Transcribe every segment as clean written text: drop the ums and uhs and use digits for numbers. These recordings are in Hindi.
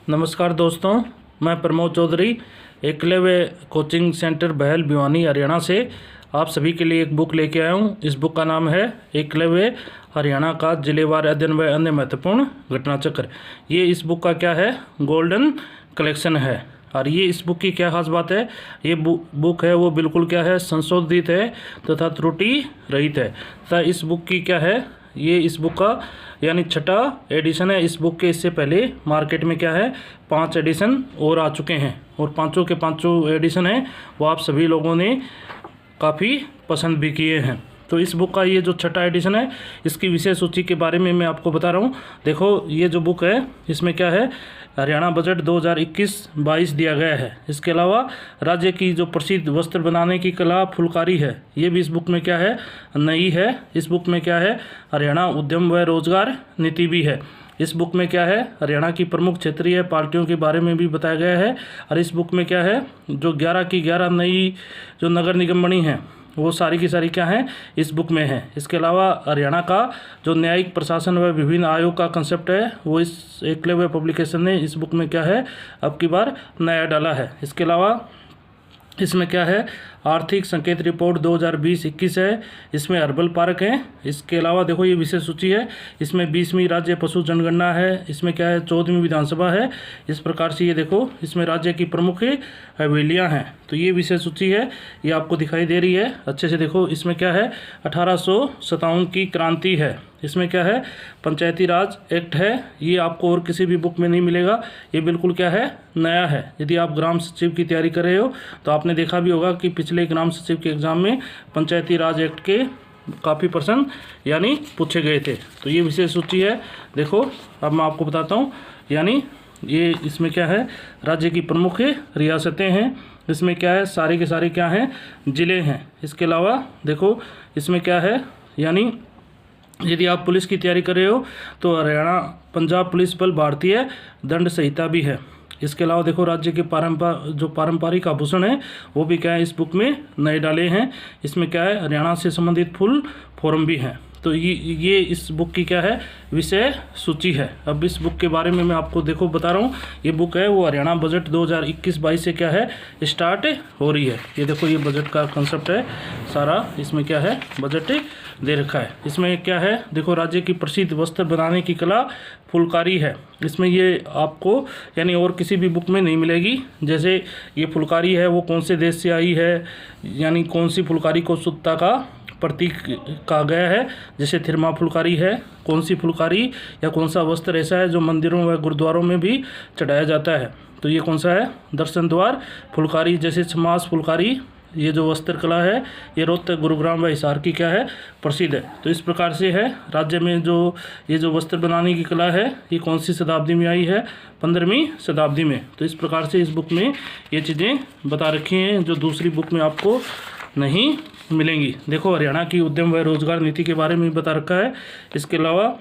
नमस्कार दोस्तों, मैं प्रमोद चौधरी एकलव्य कोचिंग सेंटर बहल भिवानी हरियाणा से आप सभी के लिए एक बुक लेके आया हूँ। इस बुक का नाम है एकलव्य हरियाणा का जिलेवार अध्ययन व अन्य महत्वपूर्ण घटना चक्र। ये इस बुक का क्या है, गोल्डन कलेक्शन है। और ये इस बुक की क्या खास बात है, ये बुक है वो बिल्कुल क्या है, संशोधित है तथा त्रुटि रहित है। तथा इस बुक की क्या है, ये इस बुक का यानी छठा एडिशन है। इस बुक के इससे पहले मार्केट में क्या है 5 एडिशन और आ चुके हैं और पांचों के पांचों एडिशन हैं वो आप सभी लोगों ने काफ़ी पसंद भी किए हैं। तो इस बुक का ये जो छठा एडिशन है इसकी विषय सूची के बारे में मैं आपको बता रहा हूँ। देखो ये जो बुक है इसमें क्या है, हरियाणा बजट 2021-22 दिया गया है। इसके अलावा राज्य की जो प्रसिद्ध वस्त्र बनाने की कला फुलकारी है ये भी इस बुक में क्या है, नई है। इस बुक में क्या है, हरियाणा उद्यम व रोजगार नीति भी है। इस बुक में क्या है, हरियाणा की प्रमुख क्षेत्रीय पार्टियों के बारे में भी बताया गया है। और इस बुक में क्या है, जो 11 की 11 नई जो नगर निगम बनी हैं वो सारी की सारी क्या है इस बुक में है। इसके अलावा हरियाणा का जो न्यायिक प्रशासन व विभिन्न आयोग का कंसेप्ट है वो इस एकलव्य पब्लिकेशन ने इस बुक में क्या है अब की बार नया डाला है। इसके अलावा इसमें क्या है, आर्थिक संकेत रिपोर्ट 2020-21 है। इसमें हर्बल पार्क है। इसके अलावा देखो ये विषय सूची है, इसमें 20वीं राज्य पशु जनगणना है। इसमें क्या है, 14वीं विधानसभा है। इस प्रकार से ये देखो इसमें राज्य की प्रमुख हवेलियाँ हैं। तो ये विषय सूची है, ये आपको दिखाई दे रही है अच्छे से। देखो इसमें क्या है, 1857 की क्रांति है। इसमें क्या है, पंचायती राज एक्ट है। ये आपको और किसी भी बुक में नहीं मिलेगा, ये बिल्कुल क्या है, नया है। यदि आप ग्राम सचिव की तैयारी कर रहे हो तो आपने देखा भी होगा कि पिछले ग्राम सचिव के एग्ज़ाम में पंचायती राज एक्ट के काफ़ी प्रश्न यानी पूछे गए थे। तो ये विषय सूची है। देखो अब मैं आपको बताता हूँ, यानी ये इसमें क्या है, राज्य की प्रमुख रियासतें हैं। इसमें क्या है, सारे के सारे क्या हैं, ज़िले हैं। इसके अलावा देखो इसमें क्या है, यानी यदि आप पुलिस की तैयारी कर रहे हो तो हरियाणा पंजाब पुलिस बल भारतीय दंड संहिता भी है। इसके अलावा देखो राज्य के पारंपरिक आभूषण है वो भी क्या है इस बुक में नए डाले हैं। इसमें क्या है, हरियाणा से संबंधित फुल फॉर्म भी हैं। तो ये इस बुक की क्या है, विषय सूची है। अब इस बुक के बारे में मैं आपको देखो बता रहा हूँ। ये बुक है वो हरियाणा बजट 2021-22 से क्या है स्टार्ट हो रही है। ये देखो ये बजट का कंसेप्ट है सारा, इसमें क्या है बजट दे रखा है। इसमें क्या है, देखो राज्य की प्रसिद्ध वस्त्र बनाने की कला फुलकारी है। इसमें ये आपको यानी और किसी भी बुक में नहीं मिलेगी। जैसे ये फुलकारी है वो कौन से देश से आई है, यानी कौन सी फुलकारी को शुद्धता का प्रतीक कहा गया है। जैसे थिरमा फुलकारी है, कौन सी फुलकारी या कौन सा वस्त्र ऐसा है जो मंदिरों व गुरुद्वारों में भी चढ़ाया जाता है। तो ये कौन सा है, दर्शन द्वार फुलकारी। जैसे छमास फुलकारी, ये जो वस्त्र कला है ये रोहतक, गुरुग्राम व हिसार की क्या है प्रसिद्ध है। तो इस प्रकार से है राज्य में जो ये जो वस्त्र बनाने की कला है ये कौन सी शताब्दी में आई है, 15वीं शताब्दी में। तो इस प्रकार से इस बुक में ये चीज़ें बता रखी हैं जो दूसरी बुक में आपको नहीं मिलेंगी। देखो हरियाणा की उद्यम व रोजगार नीति के बारे में बता रखा है। इसके अलावा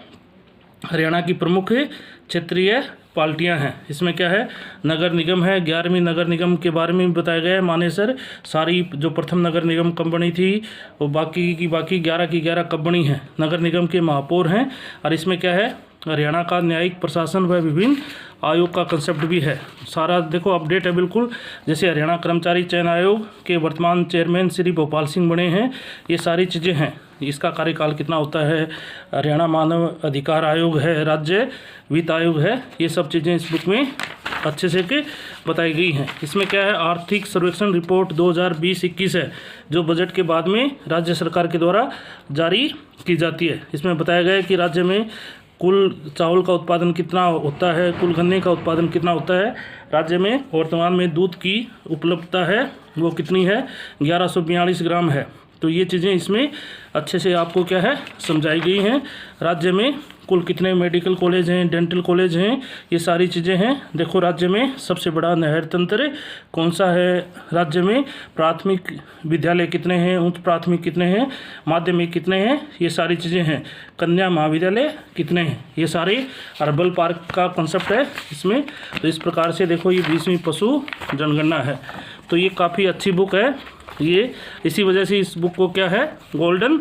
हरियाणा की प्रमुख क्षेत्रीय पार्टियां हैं। इसमें क्या है, नगर निगम है, 11वीं नगर निगम के बारे में बताया गया है। मानेसर सारी जो प्रथम नगर निगम कब बनी थी वो बाकी की 11 की 11 कब बनी है। नगर निगम के महापौर हैं। और इसमें क्या है, हरियाणा का न्यायिक प्रशासन व विभिन्न आयोग का कंसेप्ट भी है। सारा देखो अपडेट है बिल्कुल। जैसे हरियाणा कर्मचारी चयन आयोग के वर्तमान चेयरमैन श्री भोपाल सिंह बने हैं, ये सारी चीज़ें हैं। इसका कार्यकाल कितना होता है, हरियाणा मानव अधिकार आयोग है, राज्य वित्त आयोग है, ये सब चीज़ें इस बुक में अच्छे से के बताई गई हैं। इसमें क्या है, आर्थिक सर्वेक्षण रिपोर्ट 2020-21 है जो बजट के बाद में राज्य सरकार के द्वारा जारी की जाती है। इसमें बताया गया है कि राज्य में कुल चावल का उत्पादन कितना होता है, कुल गन्ने का उत्पादन कितना होता है, राज्य में वर्तमान में दूध की उपलब्धता है वो कितनी है, 1142 ग्राम है। तो ये चीज़ें इसमें अच्छे से आपको क्या है समझाई गई हैं। राज्य में कुल कितने मेडिकल कॉलेज हैं, डेंटल कॉलेज हैं, ये सारी चीज़ें हैं। देखो राज्य में सबसे बड़ा नहर तंत्र कौन सा है, राज्य में प्राथमिक विद्यालय कितने हैं, उच्च प्राथमिक कितने हैं, माध्यमिक कितने हैं, ये सारी चीज़ें हैं। कन्या महाविद्यालय कितने हैं, ये सारे हर्बल पार्क का कंसेप्ट है इसमें। तो इस प्रकार से देखो ये 20वीं पशु जनगणना है। तो ये काफ़ी अच्छी बुक है ये, इसी वजह से इस बुक को क्या है गोल्डन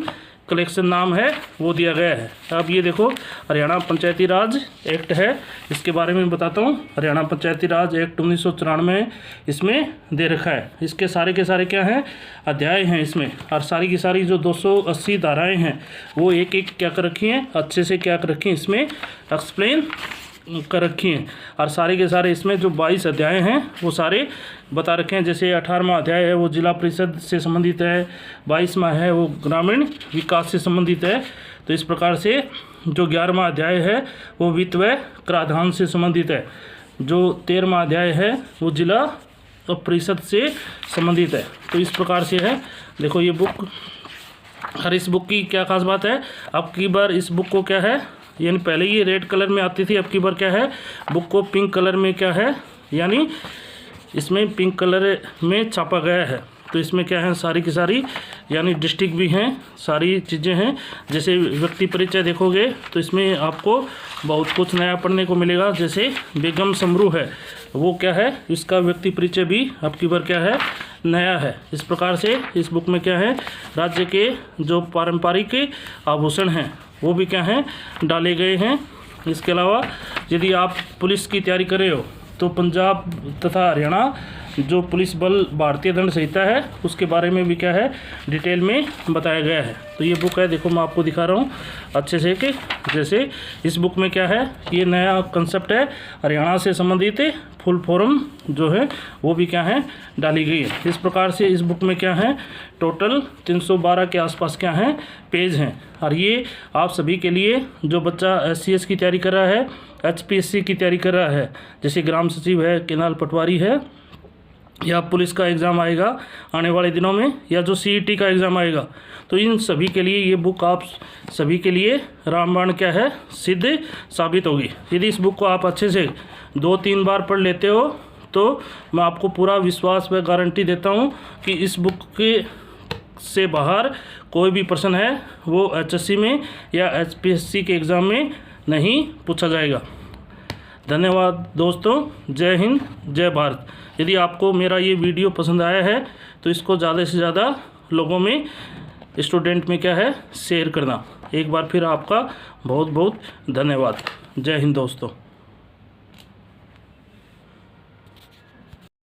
कलेक्शन नाम है वो दिया गया है। अब ये देखो हरियाणा पंचायती राज एक्ट है, इसके बारे में बताता हूँ। हरियाणा पंचायती राज एक्ट 1994 इसमें दे रखा है। इसके सारे के सारे क्या हैं, अध्याय हैं इसमें, और सारी की सारी जो 280 धाराएँ हैं वो एक एक क्या कर रखी हैं, अच्छे से क्या कर रखी हैं, इसमें एक्सप्लेन कर रखी हैं। और सारे के सारे इसमें जो 22 अध्याय हैं वो सारे बता रखे हैं। जैसे 18वां अध्याय है वो जिला परिषद से संबंधित है, 22वां है वो ग्रामीण विकास से संबंधित है। तो इस प्रकार से जो 11वां अध्याय है वो वित्त व कराधान से संबंधित है, जो 13वां अध्याय है वो जिला परिषद से संबंधित है। तो इस प्रकार से है। देखो ये बुक, हर इस बुक की क्या खास बात है, अब की बार इस बुक को क्या है, यानी पहले ये रेड कलर में आती थी, अब की बार क्या है, बुक को पिंक कलर में क्या है, यानी इसमें पिंक कलर में छापा गया है। तो इसमें क्या है, सारी की सारी यानी डिस्ट्रिक्ट भी हैं, सारी चीज़ें हैं। जैसे व्यक्ति परिचय देखोगे तो इसमें आपको बहुत कुछ नया पढ़ने को मिलेगा। जैसे बेगम समरू है वो क्या है, इसका व्यक्ति परिचय भी अब की बार क्या है, नया है। इस प्रकार से इस बुक में क्या है, राज्य के जो पारंपरिक आभूषण हैं वो भी क्या हैं, डाले गए हैं। इसके अलावा यदि आप पुलिस की तैयारी कर रहे हो तो पंजाब तथा हरियाणा जो पुलिस बल भारतीय दंड संहिता है उसके बारे में भी क्या है, डिटेल में बताया गया है। तो ये बुक है, देखो मैं आपको दिखा रहा हूँ अच्छे से कि जैसे इस बुक में क्या है, ये नया कंसेप्ट है, हरियाणा से संबंधित फुल फॉर्म जो है वो भी क्या है, डाली गई है। इस प्रकार से इस बुक में क्या है, टोटल 312 के आसपास क्या हैं, पेज हैं। और ये आप सभी के लिए, जो बच्चा SCS की तैयारी कर रहा है, HPSC की तैयारी कर रहा है, जैसे ग्राम सचिव है, केनाल पटवारी है, या पुलिस का एग्ज़ाम आएगा आने वाले दिनों में, या जो CET का एग्ज़ाम आएगा, तो इन सभी के लिए ये बुक आप सभी के लिए रामबाण क्या है, सिद्ध साबित होगी। यदि इस बुक को आप अच्छे से 2-3 बार पढ़ लेते हो तो मैं आपको पूरा विश्वास व गारंटी देता हूँ कि इस बुक के से बाहर कोई भी प्रश्न है वो HSC में या HPSC के एग्ज़ाम में नहीं पूछा जाएगा। धन्यवाद दोस्तों, जय हिंद, जय भारत। यदि आपको मेरा ये वीडियो पसंद आया है तो इसको ज़्यादा से ज़्यादा लोगों में, स्टूडेंट में क्या है, शेयर करना। एक बार फिर आपका बहुत बहुत धन्यवाद। जय हिंद दोस्तों।